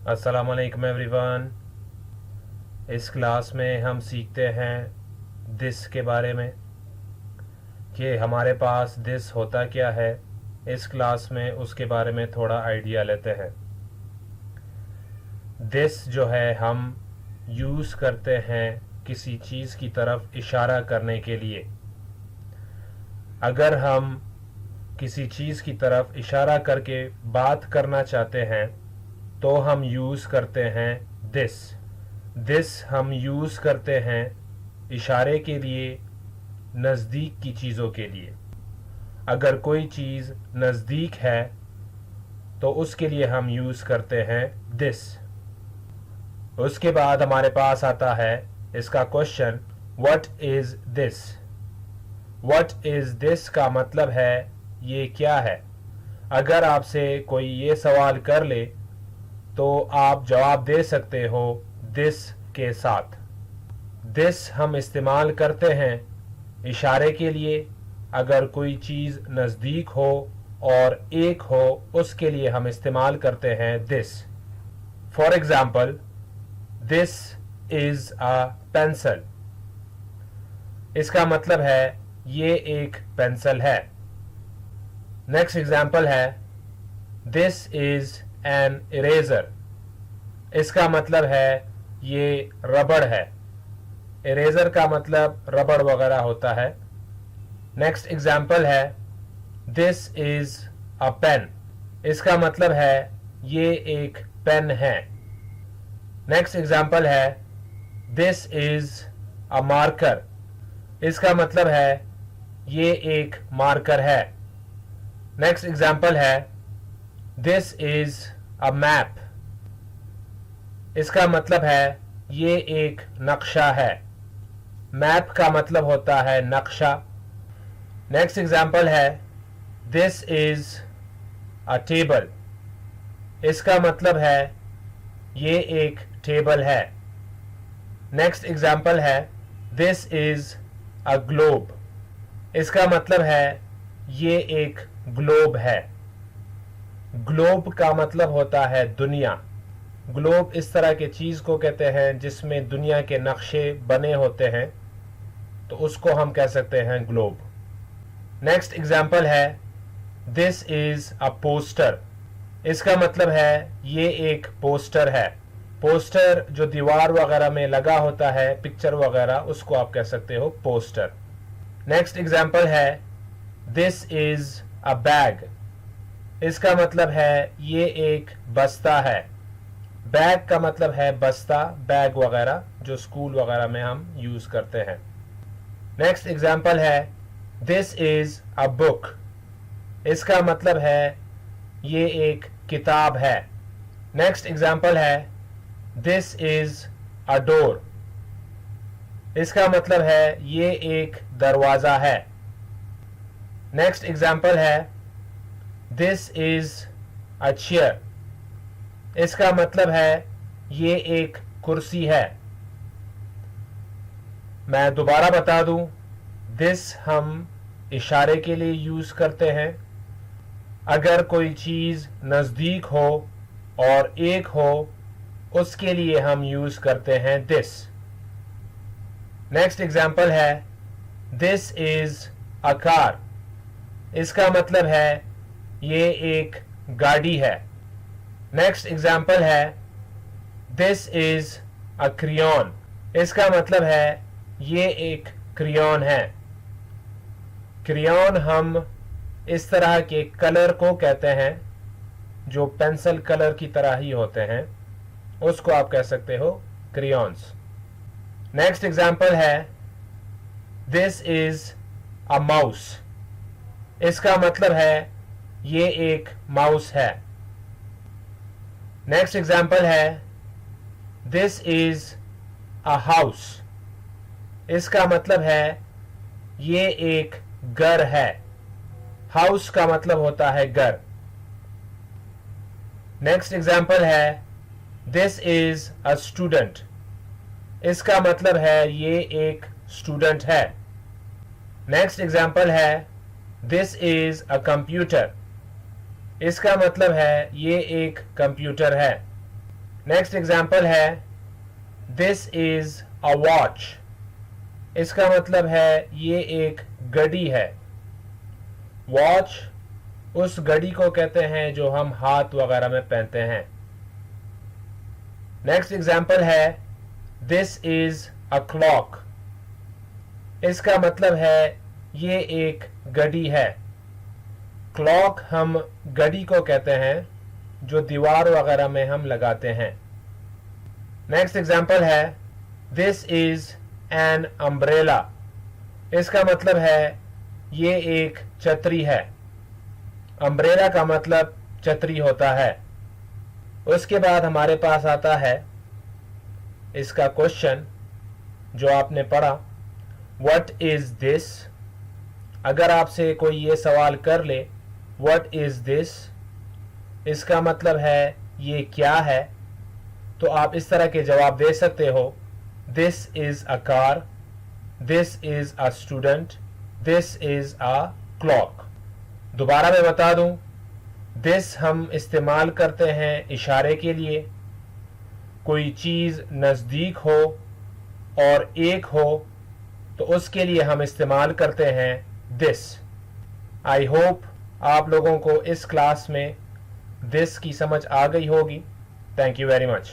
अस्सलाम वालेकुम एवरीवन। इस क्लास में हम सीखते हैं दिस के बारे में कि हमारे पास दिस होता क्या है। इस क्लास में उसके बारे में थोड़ा आइडिया लेते हैं। दिस जो है हम यूज़ करते हैं किसी चीज़ की तरफ इशारा करने के लिए। अगर हम किसी चीज़ की तरफ इशारा करके बात करना चाहते हैं तो हम यूज़ करते हैं दिस। दिस हम यूज़ करते हैं इशारे के लिए, नज़दीक की चीज़ों के लिए। अगर कोई चीज़ नज़दीक है तो उसके लिए हम यूज़ करते हैं दिस। उसके बाद हमारे पास आता है इसका question, what is this. What is this का मतलब है ये क्या है। अगर आपसे कोई ये सवाल कर ले तो आप जवाब दे सकते हो दिस के साथ। दिस हम इस्तेमाल करते हैं इशारे के लिए। अगर कोई चीज़ नज़दीक हो और एक हो उसके लिए हम इस्तेमाल करते हैं this. For example, this is a pencil. इसका मतलब है ये एक पेंसिल है। नेक्स्ट एग्जाम्पल है दिस इज़ एन इरेज़र। इसका मतलब है ये रबड़ है। इरेज़र का मतलब रबड़ वगैरह होता है। नेक्स्ट एग्जाम्पल है दिस इज़ अ पेन। इसका मतलब है ये एक पेन है। नेक्स्ट एग्जाम्पल है दिस इज़ अ मार्कर। इसका मतलब है ये एक मार्कर है। नेक्स्ट एग्जाम्पल है दिस इज़ अ मैप। इसका मतलब है ये एक नक्शा है। मैप का मतलब होता है नक्शा। नेक्स्ट एग्जाम्पल है दिस इज़ अ टेबल। इसका मतलब है ये एक टेबल है। नेक्स्ट एग्जाम्पल है दिस इज़ अ ग्लोब। इसका मतलब है ये एक ग्लोब है। ग्लोब का मतलब होता है दुनिया। ग्लोब इस तरह के चीज़ को कहते हैं जिसमें दुनिया के नक्शे बने होते हैं, तो उसको हम कह सकते हैं ग्लोब। नेक्स्ट एग्जाम्पल है दिस इज़ अ पोस्टर। इसका मतलब है ये एक पोस्टर है। पोस्टर जो दीवार वगैरह में लगा होता है, पिक्चर वगैरह, उसको आप कह सकते हो पोस्टर। नेक्स्ट एग्जाम्पल है दिस इज़ अ बैग। इसका मतलब है ये एक बस्ता है। बैग का मतलब है बस्ता, बैग वगैरह जो स्कूल वगैरह में हम यूज़ करते हैं। नेक्स्ट एग्जाम्पल है दिस इज़ अ बुक। इसका मतलब है ये एक किताब है। नेक्स्ट एग्जाम्पल है दिस इज़ अ डोर। इसका मतलब है ये एक दरवाज़ा है। नेक्स्ट एग्जाम्पल है दिस इज़ अ चेयर। इसका मतलब है ये एक कुर्सी है। मैं दोबारा बता दूं, दिस हम इशारे के लिए यूज़ करते हैं। अगर कोई चीज़ नज़दीक हो और एक हो उसके लिए हम यूज़ करते हैं दिस। नेक्स्ट एग्जाम्पल है दिस इज़ अ कार। इसका मतलब है ये एक गाड़ी है। नेक्स्ट एग्जाम्पल है दिस इज़ अ क्रियॉन। इसका मतलब है ये एक क्रियॉन है। क्रियॉन हम इस तरह के कलर को कहते हैं जो पेंसिल कलर की तरह ही होते हैं, उसको आप कह सकते हो क्रियॉन्स। नेक्स्ट एग्जाम्पल है दिस इज़ अ माउस। इसका मतलब है ये एक माउस है। नेक्स्ट एग्जाम्पल है दिस इज़ अ हाउस। इसका मतलब है ये एक घर है। हाउस का मतलब होता है घर। नेक्स्ट एग्जाम्पल है दिस इज़ अ स्टूडेंट। इसका मतलब है ये एक स्टूडेंट है। नेक्स्ट एग्जाम्पल है दिस इज़ अ कंप्यूटर। इसका मतलब है ये एक कंप्यूटर है। नेक्स्ट एग्जाम्पल है दिस इज अ वॉच। इसका मतलब है ये एक घड़ी है। वॉच उस घड़ी को कहते हैं जो हम हाथ वगैरह में पहनते हैं। नेक्स्ट एग्जाम्पल है दिस इज अ क्लॉक। इसका मतलब है ये एक घड़ी है। क्लॉक हम घड़ी को कहते हैं जो दीवार वगैरह में हम लगाते हैं। नेक्स्ट एग्जाम्पल है दिस इज एन अम्ब्रेला। इसका मतलब है ये एक छतरी है। अम्ब्रेला का मतलब छतरी होता है। उसके बाद हमारे पास आता है इसका क्वेश्चन जो आपने पढ़ा, व्हाट इज दिस। अगर आपसे कोई ये सवाल कर ले व्हाट इज दिस, इसका मतलब है ये क्या है, तो आप इस तरह के जवाब दे सकते हो this is a car, this is a student, this is a clock. दोबारा मैं बता दूं, दिस हम इस्तेमाल करते हैं इशारे के लिए। कोई चीज़ नज़दीक हो और एक हो तो उसके लिए हम इस्तेमाल करते हैं दिस। आई होप आप लोगों को इस क्लास में दिस की समझ आ गई होगी। Thank you very much.